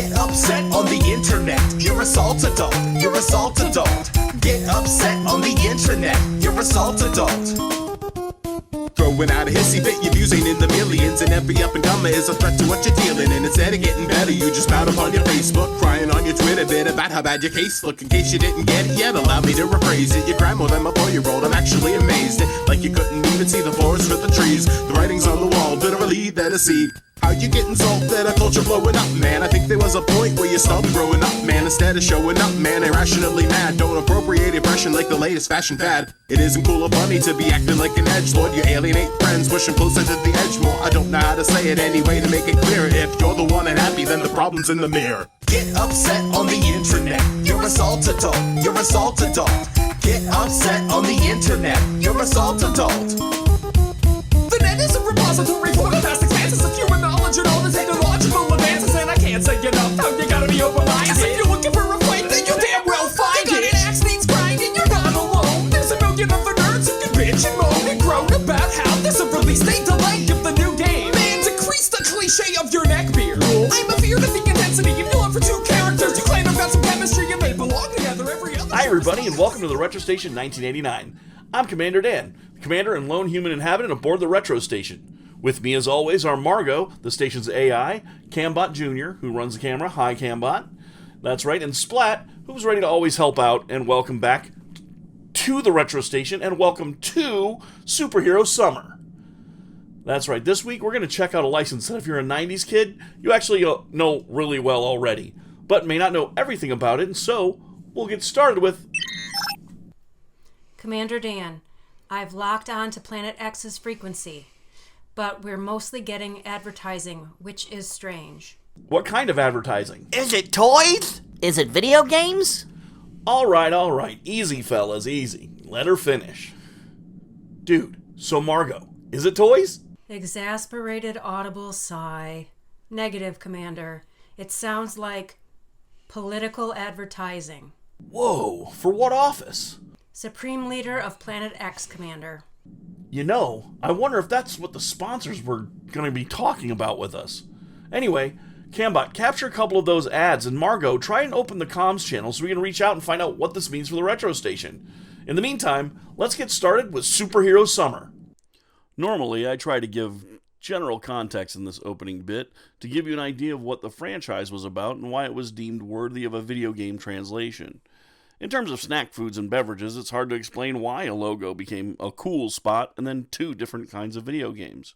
Get upset on the internet, you're a salt adult, you're a salt adult. Get upset on the internet, you're a salt adult. Throwing out a hissy fit, your views ain't in the millions, and every up and comer is a threat to what you're dealing. And instead of getting better, you just spout up on your Facebook, crying on your Twitter bit about how bad your case look. In case you didn't get it yet, allow me to rephrase it. You're more than my 4-year-old, I'm actually amazed. Like you couldn't even see the forest for the trees. The writing's on the wall, literally there to see. How you getting salted, a culture blowing up, man? I think there was a point where you stopped growing up, man. Instead of showing up, man, irrationally mad. Don't appropriate impression like the latest fashion fad. It isn't cool or funny to be acting like an edgelord. You alienate friends, pushing closer to the edge more. I don't know how to say it anyway to make it clear. If you're the one unhappy, then the problem's in the mirror. Get upset on the internet, you're a salt adult, you're a salt adult. Get upset on the internet, you're a salt adult. The net is a repository for the vast expanses of human knowledge and all the technological advances. And I can't say enough how you gotta be open-minded. Cause if you're looking for a fight, then you damn well find it. An axe needs grinding, you're not alone. There's a million other nerds who can bitch and moan and groan about how there's a release date delay of the new game. Man, decrease the cliche of your neckbeard. I'm afeared of the intensity of your love for two characters. You claim I've got some chemistry and they belong together every other. Hi everybody and welcome to the Retro Station 1989. I'm Commander Dan, commander and lone human inhabitant aboard the Retro Station. With me, as always, are Margo, the station's AI, Cambot Jr., who runs the camera. Hi, Cambot. That's right, and Splat, who's ready to always help out, and welcome back to the Retro Station, and welcome to Superhero Summer. That's right, this week we're going to check out a license that if you're a 90s kid, you actually know really well already, but may not know everything about it, and so we'll get started with... Commander Dan, I've locked on to Planet X's frequency, but we're mostly getting advertising, which is strange. What kind of advertising? Is it toys? Is it video games? All right. Easy, fellas, easy. Let her finish. Dude, so Margo, is it toys? Exasperated audible sigh. Negative, Commander. It sounds like political advertising. Whoa, for what office? Supreme Leader of Planet X, Commander. You know, I wonder if that's what the sponsors were going to be talking about with us. Anyway, Cambot, capture a couple of those ads, and Margo, try and open the comms channel so we can reach out and find out what this means for the Retro Station. In the meantime, let's get started with Superhero Summer. Normally, I try to give general context in this opening bit to give you an idea of what the franchise was about and why it was deemed worthy of a video game translation. In terms of snack foods and beverages, it's hard to explain why a logo became a cool spot and then two different kinds of video games.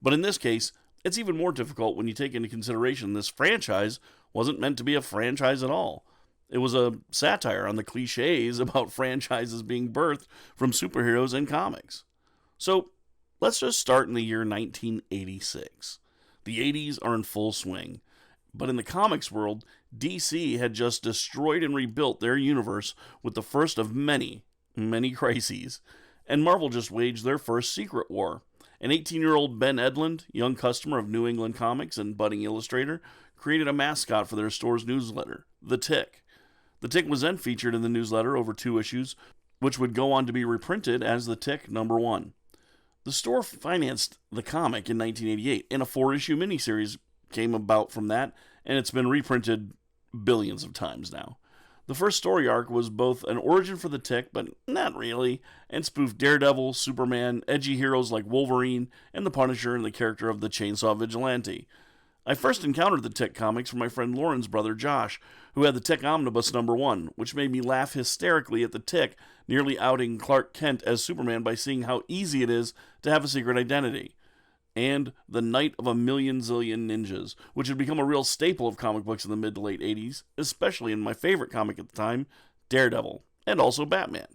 But in this case, it's even more difficult when you take into consideration this franchise wasn't meant to be a franchise at all. It was a satire on the cliches about franchises being birthed from superheroes and comics. So, let's just start in the year 1986. The 80s are in full swing. But in the comics world, DC had just destroyed and rebuilt their universe with the first of many crises. And Marvel just waged their first secret war. An 18-year-old Ben Edlund, young customer of New England Comics and budding illustrator, created a mascot for their store's newsletter, The Tick. The Tick was then featured in the newsletter over 2 issues, which would go on to be reprinted as The Tick #1. The store financed the comic in 1988, and a 4-issue miniseries came about from that, and it's been reprinted billions of times now. The first story arc was both an origin for the Tick, but not really, and spoofed Daredevil, Superman, edgy heroes like Wolverine, and the Punisher, and the character of the Chainsaw Vigilante. I first encountered the Tick comics from my friend Lauren's brother Josh, who had the Tick Omnibus #1, which made me laugh hysterically at the Tick nearly outing Clark Kent as Superman by seeing how easy it is to have a secret identity. And The Night of a Million Zillion Ninjas, which had become a real staple of comic books in the mid to late 80s, especially in my favorite comic at the time, Daredevil, and also Batman.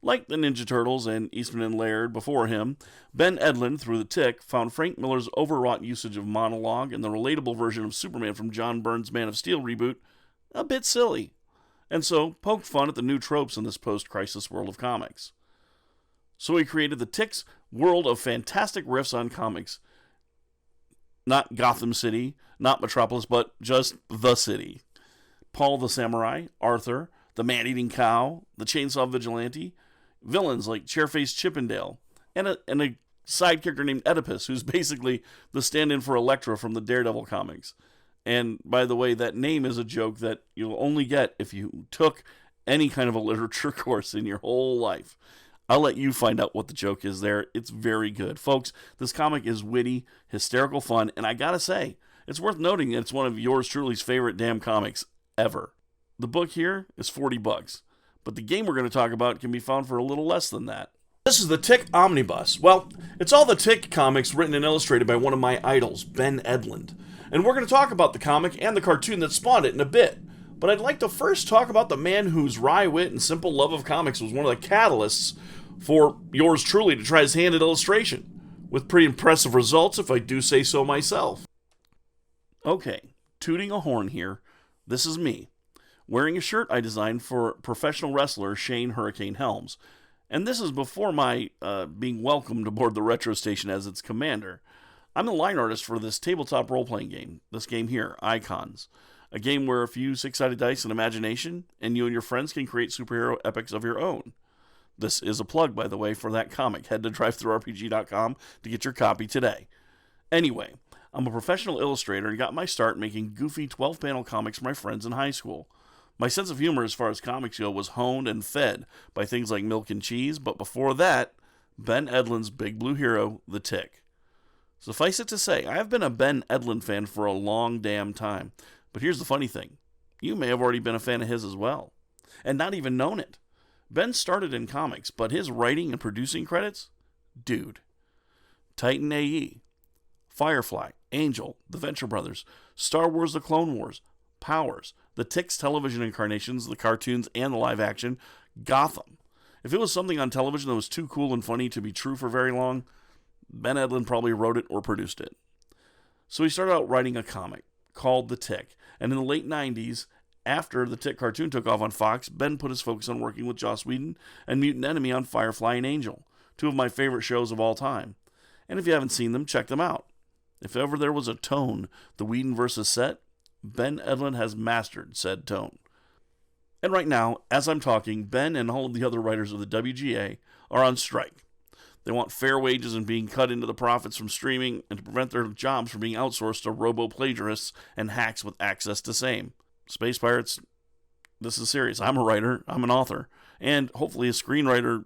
Like the Ninja Turtles and Eastman and Laird before him, Ben Edlund, through the Tick, found Frank Miller's overwrought usage of monologue and the relatable version of Superman from John Byrne's Man of Steel reboot a bit silly, and so poked fun at the new tropes in this post-crisis world of comics. So he created the Tick's world of fantastic riffs on comics. Not Gotham City, not Metropolis, but just the city. Paul the Samurai, Arthur, the Man-Eating Cow, the Chainsaw Vigilante, villains like Chairface Chippendale, and a side character named Oedipus, who's basically the stand-in for Elektra from the Daredevil comics. And by the way, that name is a joke that you'll only get if you took any kind of a literature course in your whole life. I'll let you find out what the joke is there. It's very good. Folks, this comic is witty, hysterical fun, and I gotta say, it's worth noting that it's one of yours truly's favorite damn comics ever. The book here is $40, but the game we're going to talk about can be found for a little less than that. This is the Tick Omnibus. Well, it's all the Tick comics written and illustrated by one of my idols, Ben Edlund. And we're going to talk about the comic and the cartoon that spawned it in a bit. But I'd like to first talk about the man whose wry wit and simple love of comics was one of the catalysts for yours truly to try his hand at illustration, with pretty impressive results if I do say so myself. Okay, tooting a horn here, this is me, wearing a shirt I designed for professional wrestler Shane Hurricane Helms, and this is before my being welcomed aboard the Retro Station as its commander. I'm the line artist for this tabletop role-playing game, this game here, Icons, a game where a few six-sided dice and imagination, and you and your friends can create superhero epics of your own. This is a plug, by the way, for that comic. Head to drivethroughrpg.com to get your copy today. Anyway, I'm a professional illustrator and got my start making goofy 12-panel comics for my friends in high school. My sense of humor as far as comics go was honed and fed by things like Milk and Cheese, but before that, Ben Edlund's big blue hero, the Tick. Suffice it to say, I have been a Ben Edlund fan for a long damn time. But here's the funny thing. You may have already been a fan of his as well, and not even known it. Ben started in comics, but his writing and producing credits? Dude. Titan AE, Firefly, Angel, The Venture Brothers, Star Wars The Clone Wars, Powers, the Tick's television incarnations, the cartoons, and the live action, Gotham. If it was something on television that was too cool and funny to be true for very long, Ben Edlund probably wrote it or produced it. So he started out writing a comic called The Tick, and in the late 90s, after the Tick cartoon took off on Fox, Ben put his focus on working with Joss Whedon and Mutant Enemy on Firefly and Angel, two of my favorite shows of all time. And if you haven't seen them, check them out. If ever there was a tone the Whedon versus set, Ben Edlund has mastered said tone. And right now, as I'm talking, Ben and all of the other writers of the WGA are on strike. They want fair wages and being cut into the profits from streaming and to prevent their jobs from being outsourced to robo-plagiarists and hacks with access to same. Space Pirates, this is serious. I'm a writer, I'm an author, and hopefully a screenwriter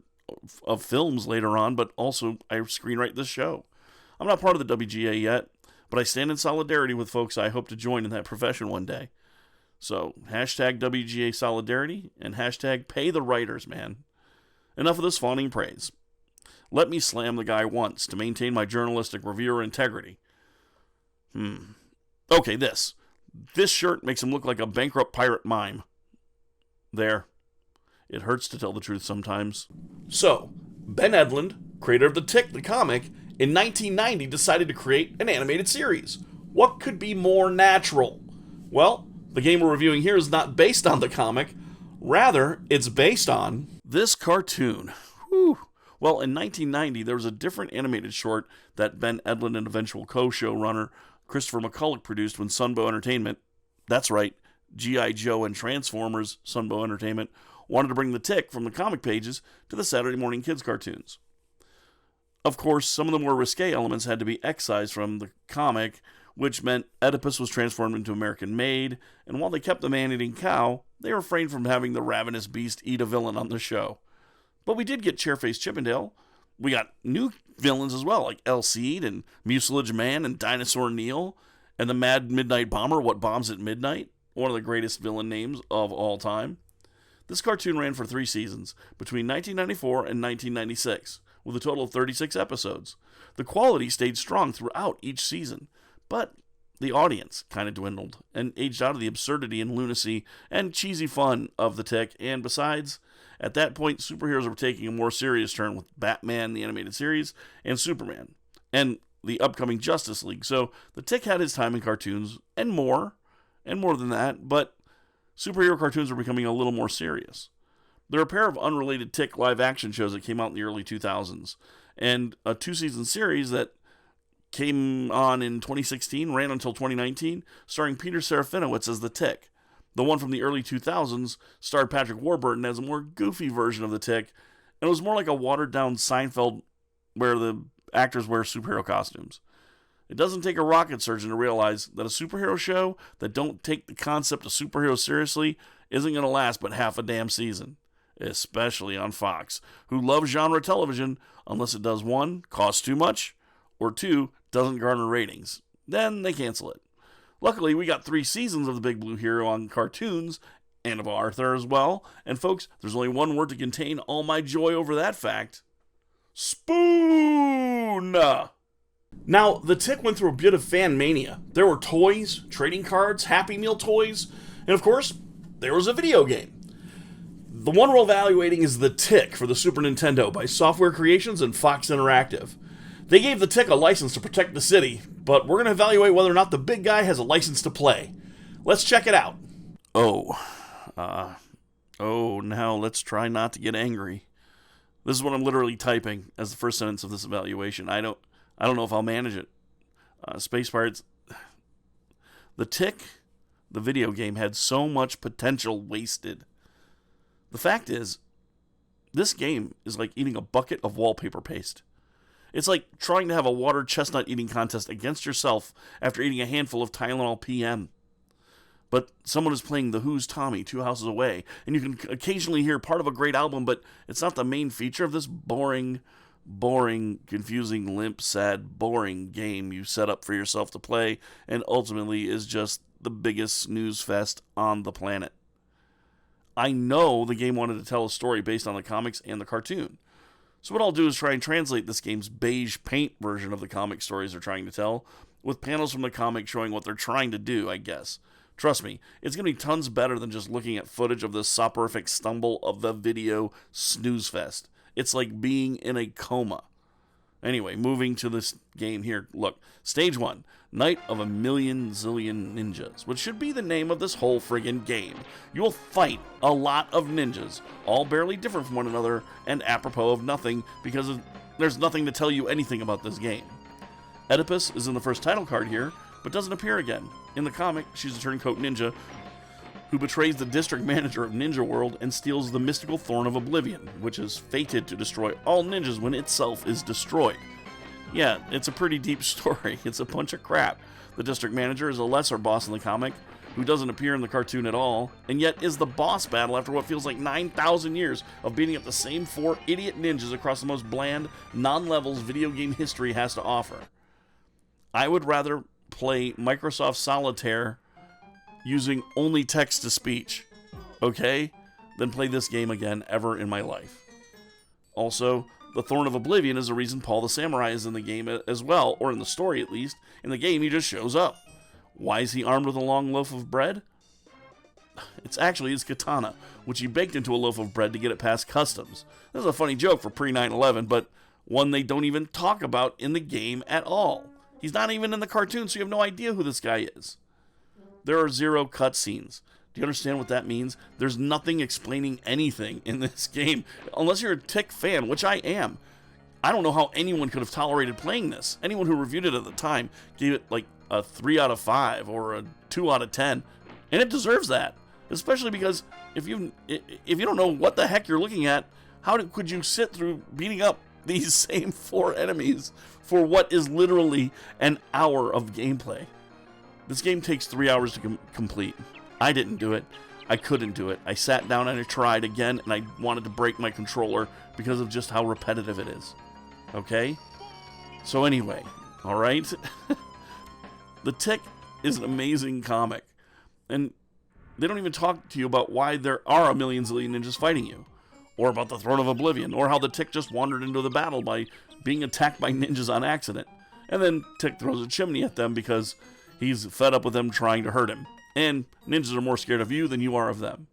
of films later on, but also I screenwrite this show. I'm not part of the WGA yet, but I stand in solidarity with folks I hope to join in that profession one day. So, hashtag WGA Solidarity and hashtag pay the writers, man. Enough of this fawning praise. Let me slam the guy once to maintain my journalistic reviewer integrity. Okay, this. This shirt makes him look like a bankrupt pirate mime. There. It hurts to tell the truth sometimes. So, Ben Edlund, creator of The Tick, the comic, in 1990 decided to create an animated series. What could be more natural? Well, the game we're reviewing here is not based on the comic. Rather, it's based on this cartoon. Whew. Well, in 1990, there was a different animated short that Ben Edlund and eventual co-showrunner Christopher McCulloch produced when Sunbow Entertainment, that's right, G.I. Joe and Transformers, Sunbow Entertainment, wanted to bring the Tick from the comic pages to the Saturday morning kids cartoons. Of course, some of the more risque elements had to be excised from the comic, which meant Oedipus was transformed into American Maid, and while they kept the man-eating cow, they refrained from having the ravenous beast eat a villain on the show. But we did get Chairface Chippendale. We got new villains as well, like El Cid and Mucilage Man and Dinosaur Neil, and the Mad Midnight Bomber, What Bombs at Midnight, one of the greatest villain names of all time. This cartoon ran for 3 seasons, between 1994 and 1996, with a total of 36 episodes. The quality stayed strong throughout each season, but the audience kind of dwindled and aged out of the absurdity and lunacy and cheesy fun of the Tick, and besides, at that point, superheroes were taking a more serious turn with Batman, the animated series, and Superman, and the upcoming Justice League. So the Tick had his time in cartoons, and more than that, but superhero cartoons were becoming a little more serious. There are a pair of unrelated Tick live-action shows that came out in the early 2000s, and a 2-season series that came on in 2016, ran until 2019, starring Peter Serafinowicz as the Tick. The one from the early 2000s starred Patrick Warburton as a more goofy version of the Tick, and it was more like a watered-down Seinfeld where the actors wear superhero costumes. It doesn't take a rocket surgeon to realize that a superhero show that don't take the concept of superheroes seriously isn't going to last but half a damn season. Especially on Fox, who loves genre television unless it does 1, cost too much, or 2, doesn't garner ratings. Then they cancel it. Luckily, we got 3 seasons of the Big Blue Hero on cartoons, and of Arthur as well. And folks, there's only one word to contain all my joy over that fact. Spoon! Now, the Tick went through a bit of fan mania. There were toys, trading cards, Happy Meal toys, and of course, there was a video game. The one we're evaluating is The Tick for the Super Nintendo by Software Creations and Fox Interactive. They gave The Tick a license to protect the city, but we're going to evaluate whether or not the big guy has a license to play. Let's check it out. Now let's try not to get angry. This is what I'm literally typing as the first sentence of this evaluation. I don't know if I'll manage it. Space Pirates. The Tick, the video game, had so much potential wasted. The fact is, this game is like eating a bucket of wallpaper paste. It's like trying to have a water chestnut eating contest against yourself after eating a handful of Tylenol PM. But someone is playing The Who's Tommy 2 houses away, and you can occasionally hear part of a great album, but it's not the main feature of this boring, confusing, limp, sad, boring game you set up for yourself to play, and ultimately is just the biggest snooze fest on the planet. I know the game wanted to tell a story based on the comics and the cartoon. So what I'll do is try and translate this game's beige paint version of the comic stories they're trying to tell, with panels from the comic showing what they're trying to do, I guess. Trust me, it's going to be tons better than just looking at footage of the soporific stumble of the video snooze fest. It's like being in a coma. Anyway, moving to this game here. Look, Stage 1, Night of a Million Zillion Ninjas, which should be the name of this whole friggin' game. You will fight a lot of ninjas, all barely different from one another, and apropos of nothing, because there's nothing to tell you anything about this game. Oedipus is in the first title card here, but doesn't appear again. In the comic, she's a turncoat ninja who betrays the district manager of Ninja World and steals the mystical Thorn of Oblivion, which is fated to destroy all ninjas when itself is destroyed. Yeah, it's a pretty deep story. It's a bunch of crap. The district manager is a lesser boss in the comic, who doesn't appear in the cartoon at all, and yet is the boss battle after what feels like 9,000 years of beating up the same 4 idiot ninjas across the most bland, non-levels video game history has to offer. I would rather play Microsoft Solitaire using only text-to-speech, okay, than play this game again ever in my life. Also, the Thorn of Oblivion is the reason Paul the Samurai is in the game as well, or in the story at least. In the game, he just shows up. Why is he armed with a long loaf of bread? It's actually his katana, which he baked into a loaf of bread to get it past customs. This is a funny joke for pre-9/11, but one they don't even talk about in the game at all. He's not even in the cartoon, so you have no idea who this guy is. There are 0 cutscenes. Do you understand what that means? There's nothing explaining anything in this game, unless you're a Tick fan, which I am. I don't know how anyone could have tolerated playing this. Anyone who reviewed it at the time gave it like a 3 out of 5 or a 2 out of 10, and it deserves that. Especially because if you don't know what the heck you're looking at, could you sit through beating up these same 4 enemies for what is literally an hour of gameplay? This game takes 3 hours to complete. I didn't do it. I couldn't do it. I sat down and I tried again, and I wanted to break my controller because of just how repetitive it is. Okay? So anyway, alright? The Tick is an amazing comic. And they don't even talk to you about why there are a million zillion ninjas fighting you. Or about the Throne of Oblivion. Or how the Tick just wandered into the battle by being attacked by ninjas on accident. And then Tick throws a chimney at them because he's fed up with them trying to hurt him. And ninjas are more scared of you than you are of them.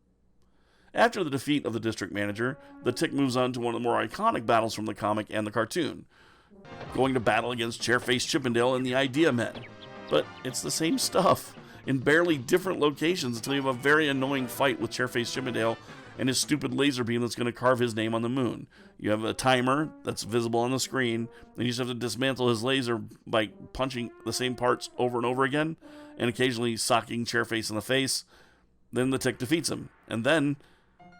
After the defeat of the district manager, the Tick moves on to one of the more iconic battles from the comic and the cartoon, going to battle against Chairface Chippendale and the Idea Men. But it's the same stuff, in barely different locations until you have a very annoying fight with Chairface Chippendale and his stupid laser beam that's going to carve his name on the moon. You have a timer that's visible on the screen, and you just have to dismantle his laser by punching the same parts over and over again, and occasionally socking Chairface in the face. Then the Tick defeats him. And then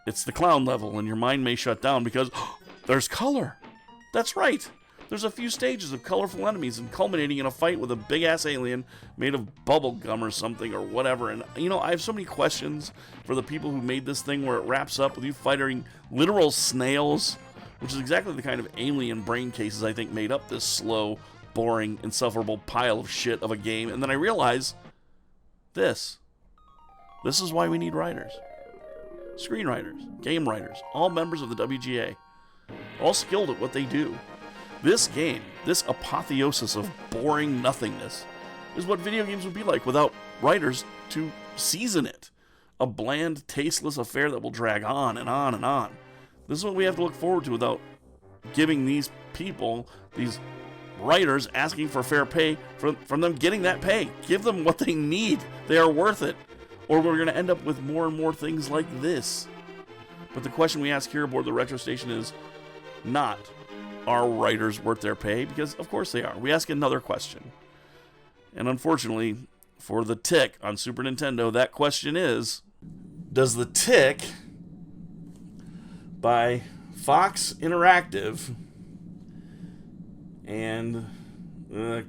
it's the clown level, and your mind may shut down because there's color. That's right. There's a few stages of colorful enemies and culminating in a fight with a big-ass alien made of bubble gum or something or whatever. And, you know, I have so many questions for the people who made this thing where it wraps up with you fighting literal snails, which is exactly the kind of alien brain cases I think made up this slow, boring, insufferable pile of shit of a game. And then I realize this. This is why we need writers. Screenwriters, game writers, all members of the WGA, all skilled at what they do. This game, this apotheosis of boring nothingness, is what video games would be like without writers to season it. A bland, tasteless affair that will drag on and on and on. This is what we have to look forward to without giving these people, these writers, asking for fair pay from them getting that pay. Give them what they need. They are worth it. Or we're going to end up with more and more things like this. But the question we ask here aboard the Retro Station is not, are writers worth their pay? Because, of course, they are. We ask another question. And unfortunately, for the Tick on Super Nintendo, that question is, does the Tick by Fox Interactive and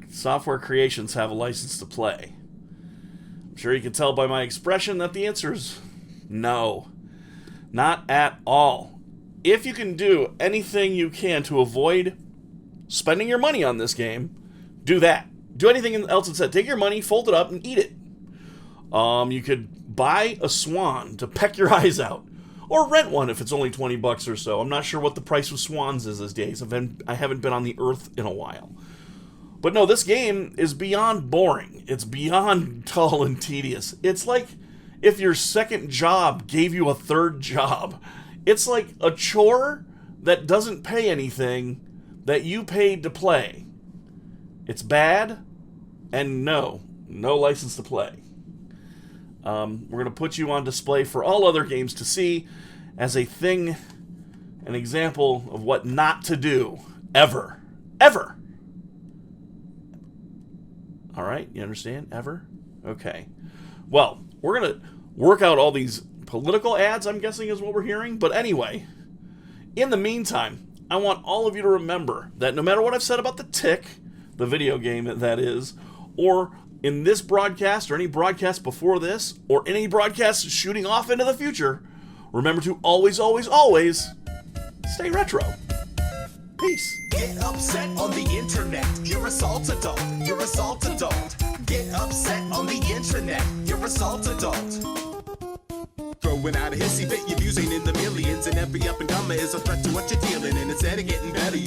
Software Creations have a license to play? I'm sure you can tell by my expression that the answer is no. Not at all. If you can do anything you can to avoid spending your money on this game, do that. Do anything else instead. Take your money, fold it up, and eat it. You could buy a swan to peck your eyes out, or rent one if it's only $20 or so. I'm not sure what the price of swans is these days. I haven't been on the earth in a while. But no, this game is beyond boring. It's beyond dull and tedious. It's like if your second job gave you a third job. It's like a chore that doesn't pay anything that you paid to play. It's bad, and no license to play. We're going to put you on display for all other games to see as a thing, an example of what not to do, ever. Ever! Alright, you understand? Ever? Okay. Well, we're going to work out all these political ads, I'm guessing is what we're hearing. But anyway, in the meantime, I want all of you to remember that no matter what I've said about the Tick, the video game that is, or in this broadcast or any broadcast before this, or any broadcast shooting off into the future, remember to always, always, always stay retro. Peace. Get upset on the internet. You're a salt adult. You're a salt adult. Get upset on the internet. You're a salt adult. Throwing out a hissy fit, your views ain't in the millions, and every up and comer is a threat to what you're dealing in. Instead of getting better,